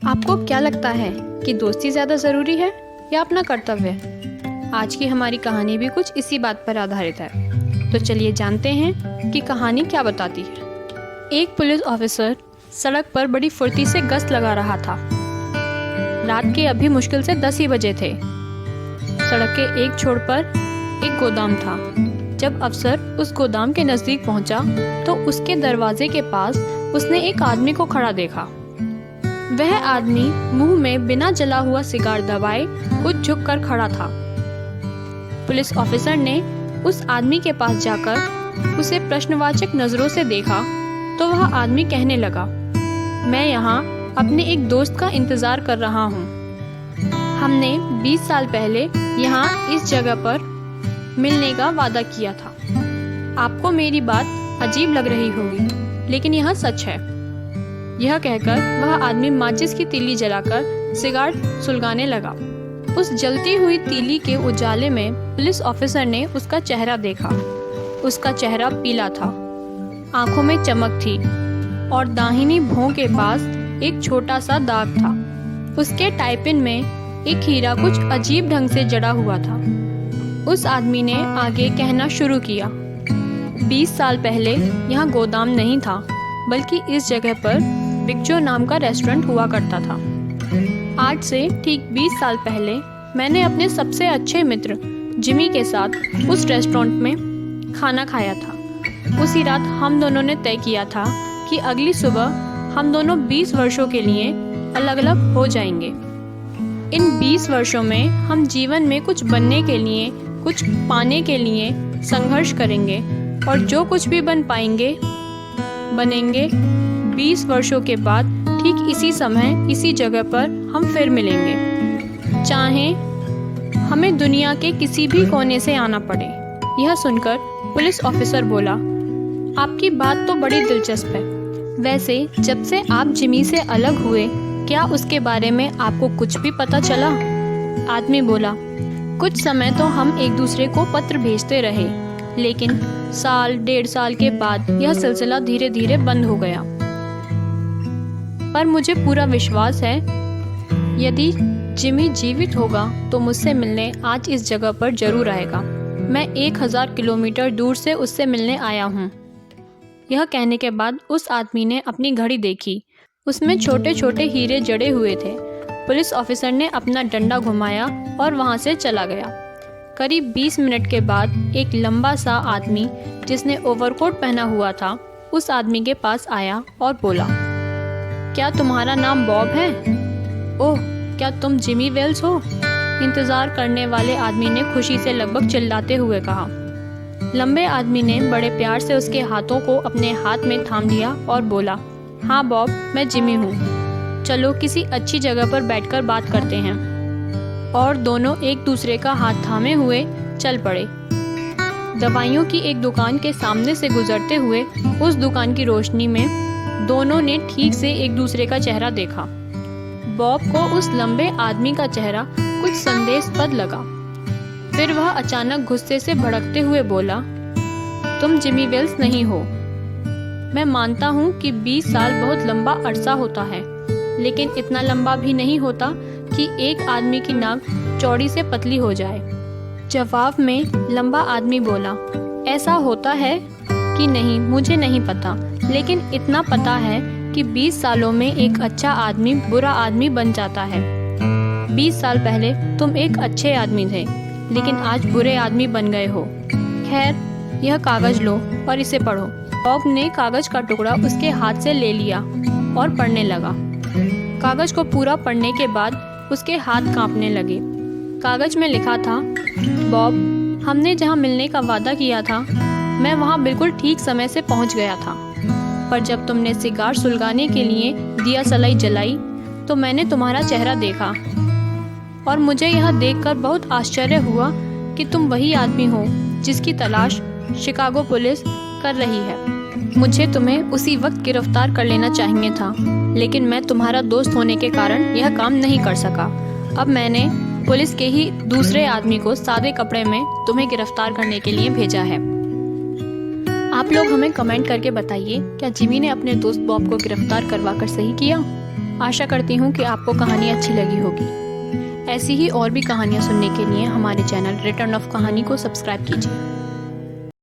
आपको क्या लगता है कि दोस्ती ज़्यादा ज़रूरी है या अपना कर्तव्य? आज की हमारी कहानी भी कुछ इसी बात पर आधारित है। तो चलिए जानते हैं कि कहानी क्या बताती है। एक पुलिस ऑफिसर सड़क पर बड़ी फुर्ती से गश्त लगा रहा था। रात के अभी मुश्किल से 10 ही बजे थे। सड़क के एक छोर पर एक गोदाम था। जब अफसर उस गोदाम के नज़दीक पहुंचा तो उसके दरवाजे के पास उसने एक आदमी को खड़ा देखा। वह आदमी मुंह में बिना जला हुआ सिगार दबाए कुछ झुक कर खड़ा था। पुलिस ऑफिसर ने उस आदमी के पास जाकर उसे प्रश्नवाचक नजरों से देखा तो वह आदमी कहने लगा, मैं यहाँ अपने एक दोस्त का इंतजार कर रहा हूँ। हमने 20 साल पहले यहाँ इस जगह पर मिलने का वादा किया था। आपको मेरी बात अजीब लग रही होगी, लेकिन यह सच है। यह कहकर वह आदमी माचिस की तीली जलाकर सिगार सुलगाने लगा। उस जलती हुई तीली के उजाले में पुलिस ऑफिसर ने उसका चेहरा देखा। उसका चेहरा पीला था, आंखों में चमक थी और दाहिनी भौं के पास एक छोटा सा दाग था। उसके टाइपिन में एक हीरा कुछ अजीब ढंग से जड़ा हुआ था। उस आदमी ने आगे कहना शुरू किया, 20 साल पहले यहाँ गोदाम नहीं था, बल्कि इस जगह पर बिक्चो नाम का रेस्टोरेंट हुआ करता था। आज से ठीक 20 साल पहले मैंने अपने सबसे अच्छे मित्र जिमी के साथ उस रेस्टोरेंट में खाना खाया था। उसी रात हम दोनों ने तय किया था कि अगली सुबह हम दोनों 20 वर्षों के लिए अलग अलग हो जाएंगे। इन 20 वर्षों में हम जीवन में कुछ बनने के लिए, कुछ पाने के लिए संघर्ष करेंगे और जो कुछ भी बन पाएंगे बनेंगे। 20 वर्षों के बाद ठीक इसी समय इसी जगह पर हम फिर मिलेंगे, चाहे हमें दुनिया के किसी भी कोने से आना पड़े। यह सुनकर पुलिस ऑफिसर बोला, आपकी बात तो बड़ी दिलचस्प है। वैसे जब से आप जिमी से अलग हुए, क्या उसके बारे में आपको कुछ भी पता चला? आदमी बोला, कुछ समय तो हम एक दूसरे को पत्र भेजते रहे, लेकिन साल 1.5 साल के बाद यह सिलसिला धीरे धीरे बंद हो गया। पर मुझे पूरा विश्वास है, यदि जिमी जीवित होगा तो मुझसे मिलने आज इस जगह पर जरूर आएगा। मैं 1000 किलोमीटर दूर से उससे मिलने आया हूँ। यह कहने के बाद उस आदमी ने अपनी घड़ी देखी। उसमें छोटे छोटे हीरे जड़े हुए थे। पुलिस ऑफिसर ने अपना डंडा घुमाया और वहाँ से चला गया। करीब 20 मिनट के बाद एक लंबा सा आदमी जिसने ओवरकोट पहना हुआ था उस आदमी के पास आया और बोला, क्या तुम्हारा नाम बॉब है? ओह, क्या तुम जिमी वेल्स हो? इंतजार करने वाले आदमी ने खुशी से लगभग चिल्लाते हुए कहा। लंबे आदमी ने बड़े प्यार से उसके हाथों को अपने हाथ में थाम लिया और बोला, हाँ बॉब, मैं जिमी हूँ। चलो किसी अच्छी जगह पर बैठकर बात करते हैं। और दोनों एक दूसरे का हाथ थामे हुए चल पड़े। दवाइयों की एक दुकान के सामने से गुजरते हुए उस दुकान की रोशनी में दोनों ने ठीक से एक दूसरे का चेहरा देखा। बॉब को उस लंबे आदमी का चेहरा कुछ संदेहास्पद लगा। फिर वह अचानक गुस्से से भड़कते हुए बोला, तुम जिमी वेल्स नहीं हो। मैं मानता हूँ कि 20 साल बहुत लंबा अरसा होता है, लेकिन इतना लंबा भी नहीं होता कि एक आदमी की नाक चौड़ी से पतली हो जाए। जवाब में लंबा आदमी बोला, ऐसा होता है कि नहीं मुझे नहीं पता, लेकिन इतना पता है कि 20 सालों में एक अच्छा आदमी बुरा आदमी बन जाता है। 20 साल पहले तुम एक अच्छे आदमी थे, लेकिन आज बुरे आदमी बन गए हो। खैर, यह कागज लो और इसे पढ़ो। बॉब ने कागज का टुकड़ा उसके हाथ से ले लिया और पढ़ने लगा। कागज को पूरा पढ़ने के बाद उसके हाथ कांपने लगे। कागज में लिखा था, बॉब, हमने जहाँ मिलने का वादा किया था, मैं वहाँ बिल्कुल ठीक समय से पहुँच गया था। पर जब तुमने सिगार सुलगाने के लिए दिया सलाई जलाई तो मैंने तुम्हारा चेहरा देखा और मुझे यह देखकर बहुत आश्चर्य हुआ कि तुम वही आदमी हो जिसकी तलाश शिकागो पुलिस कर रही है। मुझे तुम्हें उसी वक्त गिरफ्तार कर लेना चाहिए था, लेकिन मैं तुम्हारा दोस्त होने के कारण यह काम नहीं कर सका। अब मैंने पुलिस के ही दूसरे आदमी को सादे कपड़े में तुम्हें गिरफ्तार करने के लिए भेजा है। आप लोग हमें कमेंट करके बताइए, क्या जिमी ने अपने दोस्त बॉब को गिरफ्तार करवा कर सही किया? आशा करती हूँ कि आपको कहानी अच्छी लगी होगी। ऐसी ही और भी कहानियाँ सुनने के लिए हमारे चैनल रिटर्न ऑफ कहानी को सब्सक्राइब कीजिए।